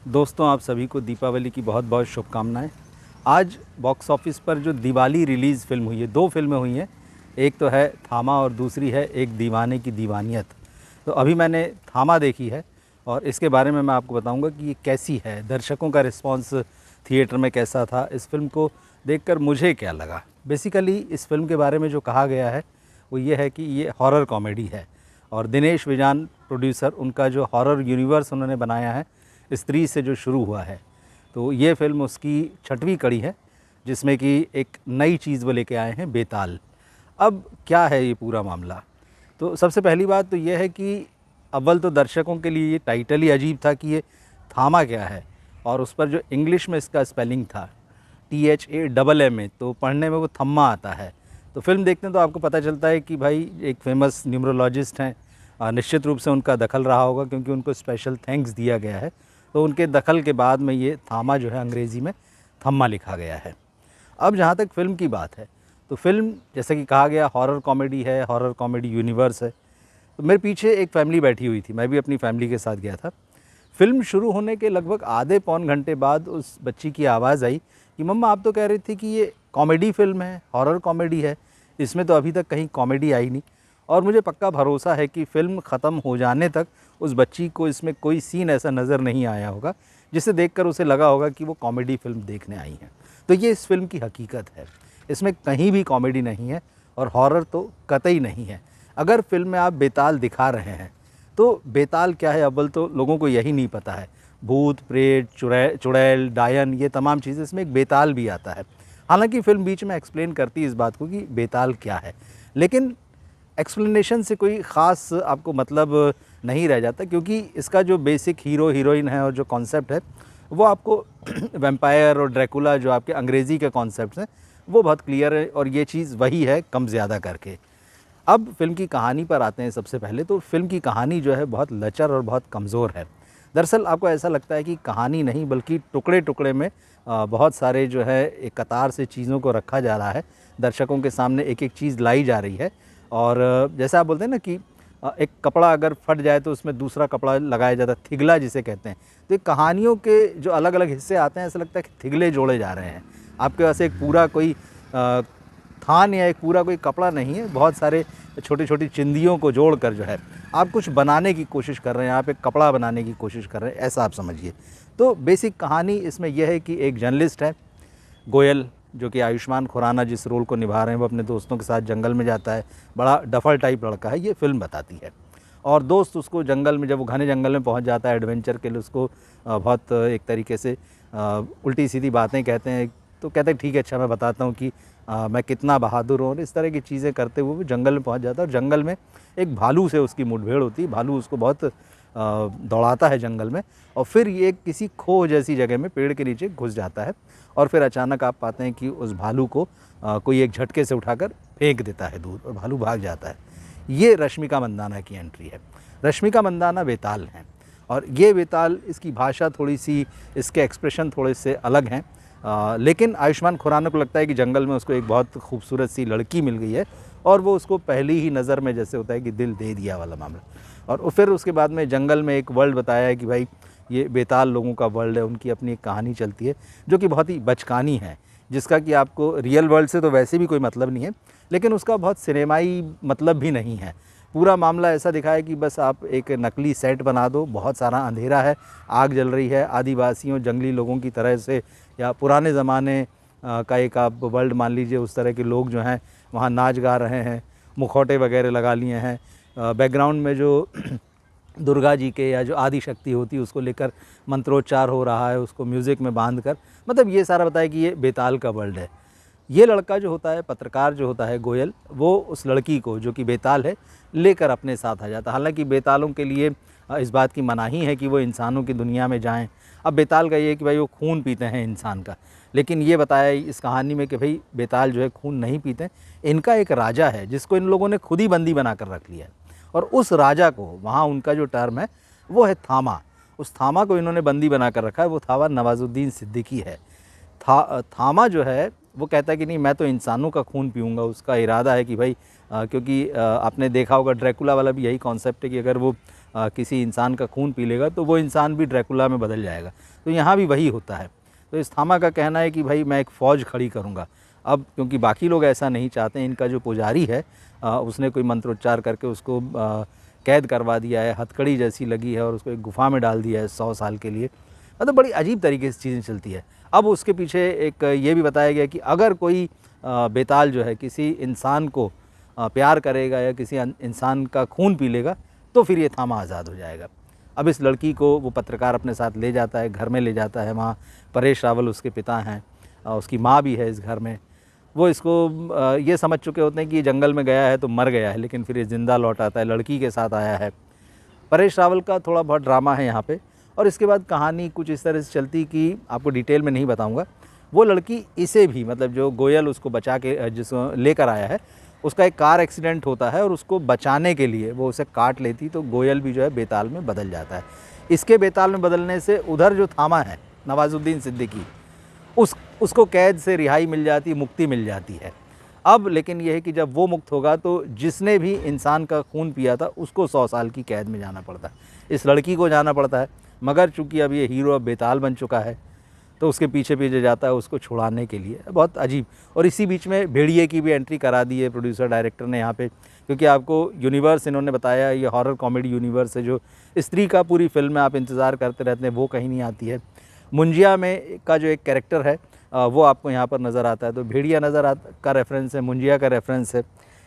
दोस्तों, आप सभी को दीपावली की बहुत बहुत शुभकामनाएं। आज बॉक्स ऑफिस पर जो दिवाली रिलीज़ फ़िल्म हुई है, 2 फ़िल्में हुई हैं। एक तो है थामा और दूसरी है एक दीवाने की दीवानियत। तो अभी मैंने थामा देखी है और इसके बारे में मैं आपको बताऊंगा कि ये कैसी है, दर्शकों का रिस्पॉन्स थिएटर में कैसा था, इस फ़िल्म को देखकर मुझे क्या लगा। बेसिकली इस फ़िल्म के बारे में जो कहा गया है वो ये है कि ये हॉरर कॉमेडी है और दिनेश विजान प्रोड्यूसर, उनका जो हॉरर यूनिवर्स उन्होंने बनाया है स्त्री से जो शुरू हुआ है, तो ये फ़िल्म उसकी 6वीं कड़ी है जिसमें कि एक नई चीज़ वो लेके आए हैं, बेताल। अब क्या है ये पूरा मामला? तो सबसे पहली बात तो ये है कि अव्वल तो दर्शकों के लिए ये टाइटल ही अजीब था कि ये थामा क्या है, और उस पर जो इंग्लिश में इसका स्पेलिंग था THAMMA, तो पढ़ने में वो थम्मा आता है। तो फिल्म देखते हैं तो आपको पता चलता है कि भाई एक फेमस न्यूमरोलॉजिस्ट हैं, निश्चित रूप से उनका दखल रहा होगा क्योंकि उनको स्पेशल थैंक्स दिया गया है। तो उनके दखल के बाद में ये थामा जो है अंग्रेज़ी में थम्मा लिखा गया है। अब जहाँ तक फ़िल्म की बात है, तो फ़िल्म जैसा कि कहा गया हॉरर कॉमेडी है, हॉरर कॉमेडी यूनिवर्स है। तो मेरे पीछे एक फ़ैमिली बैठी हुई थी, मैं भी अपनी फ़ैमिली के साथ गया था। फ़िल्म शुरू होने के लगभग आधे पौन घंटे बाद उस बच्ची की आवाज़ आई कि मम्मा, आप तो कह रही थी कि ये कॉमेडी फ़िल्म है, हॉरर कॉमेडी है, इसमें तो अभी तक कहीं कॉमेडी आई नहीं। और मुझे पक्का भरोसा है कि फ़िल्म ख़त्म हो जाने तक उस बच्ची को इसमें कोई सीन ऐसा नज़र नहीं आया होगा जिसे देखकर उसे लगा होगा कि वो कॉमेडी फ़िल्म देखने आई हैं। तो ये इस फ़िल्म की हकीकत है, इसमें कहीं भी कॉमेडी नहीं है और हॉरर तो कतई नहीं है। अगर फ़िल्म में आप बेताल दिखा रहे हैं तो बेताल क्या है, अव्वल तो लोगों को यही नहीं पता है। भूत, प्रेत, चुड़ैल, डायन, ये तमाम चीज़ें, इसमें एक बेताल भी आता है। हालांकि फ़िल्म बीच में एक्सप्लेन करती है इस बात को कि बेताल क्या है, लेकिन एक्सप्लेनेशन से कोई ख़ास आपको मतलब नहीं रह जाता, क्योंकि इसका जो बेसिक हीरो हीरोइन है और जो कॉन्सेप्ट है वो आपको वैम्पायर और ड्रैकुला, जो आपके अंग्रेज़ी के कॉन्सेप्ट्स हैं, वो बहुत क्लियर है और ये चीज़ वही है कम ज़्यादा करके। अब फ़िल्म की कहानी पर आते हैं। सबसे पहले तो फ़िल्म की कहानी जो है बहुत लचर और बहुत कमज़ोर है। दरअसल आपको ऐसा लगता है कि कहानी नहीं बल्कि टुकड़े टुकड़े में बहुत सारे जो है एक कतार से चीज़ों को रखा जा रहा है, दर्शकों के सामने एक एक चीज़ लाई जा रही है। और जैसा आप बोलते हैं ना कि एक कपड़ा अगर फट जाए तो उसमें दूसरा कपड़ा लगाया जाता है, थिगला जिसे कहते हैं। तो ये कहानियों के जो अलग अलग हिस्से आते हैं, ऐसा लगता है कि थिगले जोड़े जा रहे हैं। आपके पास एक पूरा कोई थान या एक पूरा कोई कपड़ा नहीं है, बहुत सारे छोटी छोटी चिंदियों को जोड़कर जो है आप कुछ बनाने की कोशिश कर रहे हैं, आप एक कपड़ा बनाने की कोशिश कर रहे हैं, ऐसा आप समझिए। तो बेसिक कहानी इसमें यह है कि एक जर्नलिस्ट है गोयल, जो कि आयुष्मान खुराना जिस रोल को निभा रहे हैं, वो अपने दोस्तों के साथ जंगल में जाता है। बड़ा डफर टाइप लड़का है, ये फ़िल्म बताती है। और दोस्त उसको जंगल में, जब वो घने जंगल में पहुंच जाता है एडवेंचर के लिए, उसको बहुत एक तरीके से उल्टी सीधी बातें कहते हैं। तो कहते हैं ठीक है, अच्छा मैं बताता हूँ कि मैं कितना बहादुर हूँ, और इस तरह की चीज़ें करते हुए वो जंगल में पहुँच जाता है। और जंगल में एक भालू से उसकी मुठभेड़ होती है, भालू उसको बहुत दौड़ाता है जंगल में, और फिर ये किसी खो जैसी जगह में पेड़ के नीचे घुस जाता है। और फिर अचानक आप पाते हैं कि उस भालू को कोई एक झटके से उठाकर फेंक देता है दूर, और भालू भाग जाता है। ये रश्मिका मंदाना की एंट्री है। रश्मिका मंदाना बेताल हैं, और ये बेताल, इसकी भाषा थोड़ी सी, इसके एक्सप्रेशन थोड़े से अलग हैं। लेकिन आयुष्मान खुराना को लगता है कि जंगल में उसको एक बहुत खूबसूरत सी लड़की मिल गई है, और वो उसको पहली ही नज़र में जैसे होता है कि दिल दे दिया वाला मामला। और फिर उसके बाद में जंगल में एक वर्ल्ड बताया है कि भाई ये बेताल लोगों का वर्ल्ड है, उनकी अपनी एक कहानी चलती है जो कि बहुत ही बचकानी है, जिसका कि आपको रियल वर्ल्ड से तो वैसे भी कोई मतलब नहीं है, लेकिन उसका बहुत सिनेमाई मतलब भी नहीं है। पूरा मामला ऐसा दिखा है कि बस आप एक नकली सेट बना दो, बहुत सारा अंधेरा है, आग जल रही है, आदिवासियों जंगली लोगों की तरह से, या पुराने ज़माने का एक आप वर्ल्ड मान लीजिए, उस तरह के लोग जो हैं वहाँ नाच गा रहे हैं, मुखौटे वगैरह लगा लिए हैं, बैकग्राउंड में जो दुर्गा जी के या जो आदि शक्ति होती है उसको लेकर मंत्रोच्चार हो रहा है, उसको म्यूज़िक में बांध कर, मतलब ये सारा बताया कि ये बेताल का वर्ल्ड है। ये लड़का जो होता है, पत्रकार जो होता है गोयल, वो उस लड़की को जो कि बेताल है लेकर अपने साथ आ जाता है। हालांकि बेतालों के लिए इस बात की मनाही है कि वो इंसानों की दुनिया में जाएं। अब बेताल का ये है कि भाई वो खून पीते हैं इंसान का, लेकिन ये बताया इस कहानी में कि भाई बेताल जो है खून नहीं पीते। इनका एक राजा है जिसको इन लोगों ने खुद ही बंदी बना कर रख लिया है, और उस राजा को, वहाँ उनका जो टर्म है वो है थामा, उस थामा को इन्होंने बंदी बना कर रखा है। वो थामा नवाजुद्दीन सिद्दीकी है। थामा जो है वो कहता है कि नहीं, मैं तो इंसानों का खून पीऊँगा। उसका इरादा है कि भाई क्योंकि आपने देखा होगा ड्रैकुला वाला भी यही कॉन्सेप्ट है कि अगर वो किसी इंसान का खून पी लेगा तो वो इंसान भी ड्रैकुला में बदल जाएगा। तो यहाँ भी वही होता है। तो इस थामा का कहना है कि भाई मैं एक फ़ौज खड़ी करूँगा। अब क्योंकि बाकी लोग ऐसा नहीं चाहते, इनका जो पुजारी है उसने कोई मंत्रोच्चार करके उसको कैद करवा दिया है, हथकड़ी जैसी लगी है और उसको एक गुफ़ा में डाल दिया है 100 साल के लिए। मतलब बड़ी अजीब तरीके से चीज़ें चलती है। अब उसके पीछे एक ये भी बताया गया कि अगर कोई बेताल जो है किसी इंसान को प्यार करेगा या किसी इंसान का खून पी लेगा तो फिर ये थामा आज़ाद हो जाएगा। अब इस लड़की को वो पत्रकार अपने साथ ले जाता है, घर में ले जाता है। वहाँ परेश रावल उसके पिता हैं, उसकी माँ भी है इस घर में। वो इसको ये समझ चुके होते हैं कि ये जंगल में गया है तो मर गया है, लेकिन फिर ये ज़िंदा लौट आता है, लड़की के साथ आया है। परेश रावल का थोड़ा बहुत ड्रामा है यहाँ पे। और इसके बाद कहानी कुछ इस तरह से चलती कि आपको डिटेल में नहीं बताऊँगा। वो लड़की इसे भी, मतलब जो गोयल उसको बचा के जिसको लेकर आया है, उसका एक कार एक्सीडेंट होता है और उसको बचाने के लिए वो उसे काट लेती, तो गोयल भी जो है बेताल में बदल जाता है। इसके बेताल में बदलने से उधर जो थामा है नवाजुद्दीन सिद्दीकी, उसको कैद से रिहाई मिल जाती, मुक्ति मिल जाती है। अब लेकिन यह है कि जब वो मुक्त होगा तो जिसने भी इंसान का खून पिया था उसको 100 साल की कैद में जाना पड़ता है, इस लड़की को जाना पड़ता है। मगर चूँकि अब ये हीरो अब बेताल बन चुका है तो उसके पीछे पीछे जाता है उसको छुड़ाने के लिए। बहुत अजीब। और इसी बीच में भेड़िए की भी एंट्री करा दी है प्रोड्यूसर डायरेक्टर ने यहाँ पे, क्योंकि आपको यूनिवर्स इन्होंने बताया ये हॉरर कॉमेडी यूनिवर्स है। जो स्त्री का पूरी फिल्म में आप इंतज़ार करते रहते हैं वो कहीं नहीं आती है। मुंजिया में का जो एक कैरेक्टर है वो आपको यहाँ पर नज़र आता है, तो भेड़िया का रेफरेंस है, मुंजिया का रेफरेंस है।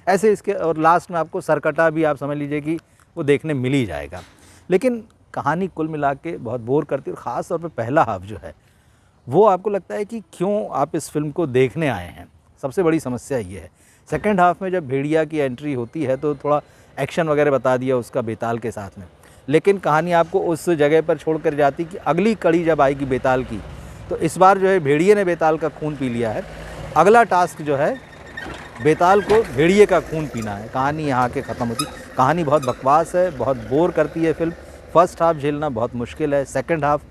ऐसे इसके और लास्ट में आपको सरकटा भी आप समझ लीजिए कि वो देखने मिल ही जाएगा। लेकिन कहानी कुल मिला के बहुत बोर करती है और ख़ास तौर पे पहला हाफ जो है वो आपको लगता है कि क्यों आप इस फिल्म को देखने आए हैं। सबसे बड़ी समस्या ये है। सेकंड हाफ में जब भेड़िया की एंट्री होती है तो थोड़ा एक्शन वगैरह बता दिया उसका बेताल के साथ में, लेकिन कहानी आपको उस जगह पर छोड़ कर जाती कि अगली कड़ी जब आएगी बेताल की, तो इस बार जो है भेड़िए ने बेताल का खून पी लिया है। अगला टास्क जो है बेताल को भेड़िए का खून पीना है। कहानी यहाँ के ख़त्म होती। कहानी बहुत बकवास है, बहुत बोर करती है फिल्म। फर्स्ट हाफ झेलना बहुत मुश्किल है, सेकंड हाफ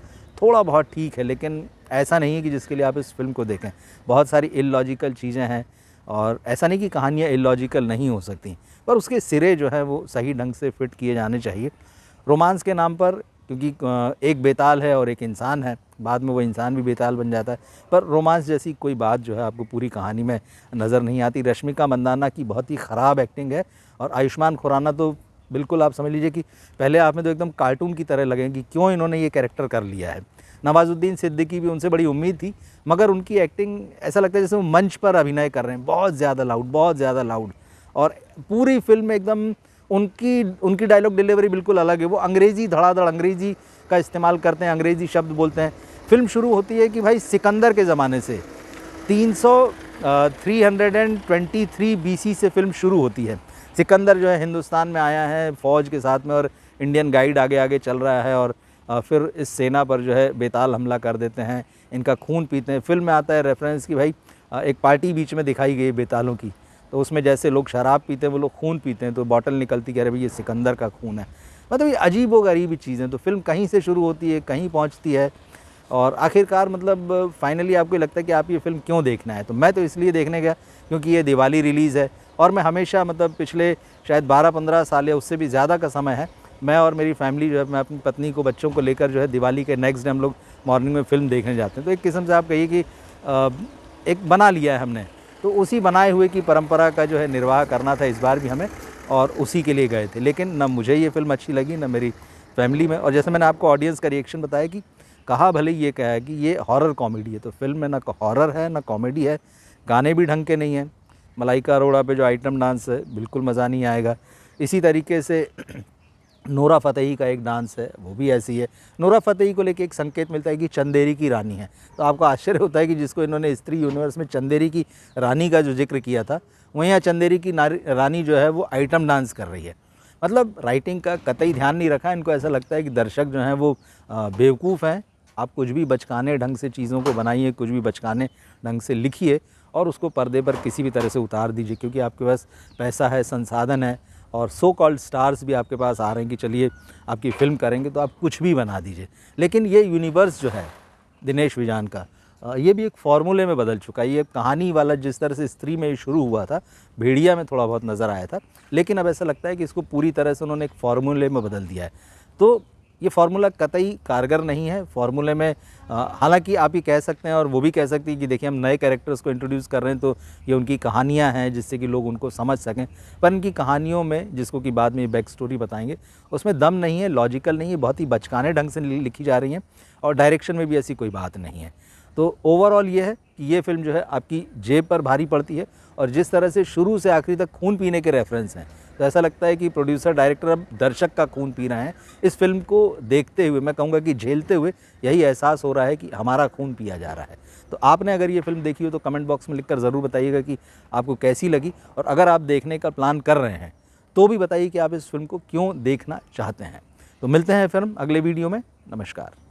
थोड़ा बहुत ठीक है, लेकिन ऐसा नहीं है कि जिसके लिए आप इस फिल्म को देखें। बहुत सारी इलॉजिकल चीज़ें हैं और ऐसा नहीं कि कहानियाँ इलॉजिकल नहीं हो सकती, पर उसके सिरे जो है वो सही ढंग से फिट किए जाने चाहिए। रोमांस के नाम पर, क्योंकि एक बेताल है और एक इंसान है, बाद में वो इंसान भी बेताल बन जाता है, पर रोमांस जैसी कोई बात जो है आपको पूरी कहानी में नज़र नहीं आती। रश्मिका मंदाना की बहुत ही ख़राब एक्टिंग है और आयुष्मान खुराना तो बिल्कुल आप समझ लीजिए कि पहले आप में तो एकदम कार्टून की तरह लगेंगे कि क्यों इन्होंने ये कैरेक्टर कर लिया है। नवाजुद्दीन सिद्दीकी भी, उनसे बड़ी उम्मीद थी, मगर उनकी एक्टिंग ऐसा लगता है जैसे वो मंच पर अभिनय कर रहे हैं, बहुत ज़्यादा लाउड। और पूरी फिल्म में एकदम उनकी डायलॉग डिलीवरी बिल्कुल अलग है। वो अंग्रेज़ी धड़ाधड़ अंग्रेज़ी का इस्तेमाल करते हैं, अंग्रेज़ी शब्द बोलते हैं। फिल्म शुरू होती है कि भाई सिकंदर के ज़माने से 323 BC से फिल्म शुरू होती है। सिकंदर जो है हिंदुस्तान में आया है फ़ौज के साथ में और इंडियन गाइड आगे आगे चल रहा है और फिर इस सेना पर जो है बेताल हमला कर देते हैं, इनका खून पीते हैं। फिल्म में आता है रेफरेंस कि भाई एक पार्टी बीच में दिखाई गई बेतालों की, तो उसमें जैसे लोग शराब पीते हैं वो लोग खून पीते हैं, तो बॉटल निकलती, कह रहे भाई ये सिकंदर का खून है। मतलब ये अजीब व गरीब चीज़ें। तो फिल्म कहीं से शुरू होती है, कहीं पहुंचती है और आखिरकार मतलब फाइनली आपको लगता है कि आप ये फ़िल्म क्यों देखना है। तो मैं तो इसलिए देखने गया क्योंकि ये दिवाली रिलीज़ है और मैं हमेशा, मतलब पिछले शायद 12-15 साल या उससे भी ज़्यादा का समय है, मैं और मेरी फैमिली जो है, मैं अपनी पत्नी को, बच्चों को लेकर जो है दिवाली के नेक्स्ट डे हम लोग मॉर्निंग में फ़िल्म देखने जाते हैं। तो एक किस्म से आप कहिए कि एक बना लिया है हमने, तो उसी बनाए हुए की परंपरा का जो है निर्वाह करना था इस बार भी हमें, और उसी के लिए गए थे। लेकिन ना मुझे ये फ़िल्म अच्छी लगी ना मेरी फैमिली में। और जैसे मैंने आपको ऑडियंस का रिएक्शन बताया कि कहा भले ये कहा है कि ये हॉरर कॉमेडी है, तो फिल्म में ना हॉरर है ना कॉमेडी है, गाने भी ढंग के नहीं हैं। मलाइका अरोड़ा पे जो आइटम डांस है बिल्कुल मज़ा नहीं आएगा। इसी तरीके से नोरा फ़तेही का एक डांस है, वो भी ऐसी है। नोरा फ़तेही को लेके एक संकेत मिलता है कि चंदेरी की रानी है, तो आपको आश्चर्य होता है कि जिसको इन्होंने स्त्री यूनिवर्स में चंदेरी की रानी का जो जिक्र किया था, वहीं यहाँ चंदेरी की रानी जो है वो आइटम डांस कर रही है। मतलब राइटिंग का कतई ध्यान नहीं रखा। इनको ऐसा लगता है कि दर्शक जो हैं वो बेवकूफ़ हैं, आप कुछ भी बचकाने ढंग से चीज़ों को बनाइए, कुछ भी बचकाने ढंग से लिखिए और उसको पर्दे पर किसी भी तरह से उतार दीजिए, क्योंकि आपके पास पैसा है, संसाधन है और सो कॉल्ड स्टार्स भी आपके पास आ रहे हैं कि चलिए आपकी फ़िल्म करेंगे, तो आप कुछ भी बना दीजिए। लेकिन ये यूनिवर्स जो है दिनेश विजान का, ये भी एक फार्मूले में बदल चुका है। ये कहानी वाला जिस तरह से स्त्री में शुरू हुआ था, भेड़िया में थोड़ा बहुत नज़र आया था, लेकिन अब ऐसा लगता है कि इसको पूरी तरह से उन्होंने एक फार्मूले में बदल दिया है। तो ये फार्मूला कतई कारगर नहीं है। फार्मूले में हालांकि आप ये कह सकते हैं और वो भी कह सकती है कि देखिए हम नए कैरेक्टर्स को इंट्रोड्यूस कर रहे हैं, तो ये उनकी कहानियाँ हैं जिससे कि लोग उनको समझ सकें, पर इनकी कहानियों में, जिसको कि बाद में बैक स्टोरी बताएंगे, उसमें दम नहीं है, लॉजिकल नहीं है, बहुत ही बचकाने ढंग से लिखी जा रही हैं और डायरेक्शन में भी ऐसी कोई बात नहीं है। तो ओवरऑल ये है कि ये फ़िल्म जो है आपकी जेब पर भारी पड़ती है, और जिस तरह से शुरू से आखिरी तक खून पीने के रेफरेंस हैं, तो ऐसा लगता है कि प्रोड्यूसर डायरेक्टर अब दर्शक का खून पी रहे हैं। इस फिल्म को देखते हुए, मैं कहूँगा कि झेलते हुए, यही एहसास हो रहा है कि हमारा खून पिया जा रहा है। तो आपने अगर ये फ़िल्म देखी हो तो कमेंट बॉक्स में लिखकर ज़रूर बताइएगा कि आपको कैसी लगी, और अगर आप देखने का प्लान कर रहे हैं तो भी बताइए कि आप इस फिल्म को क्यों देखना चाहते हैं। तो मिलते हैं फिल्म अगले वीडियो में। नमस्कार।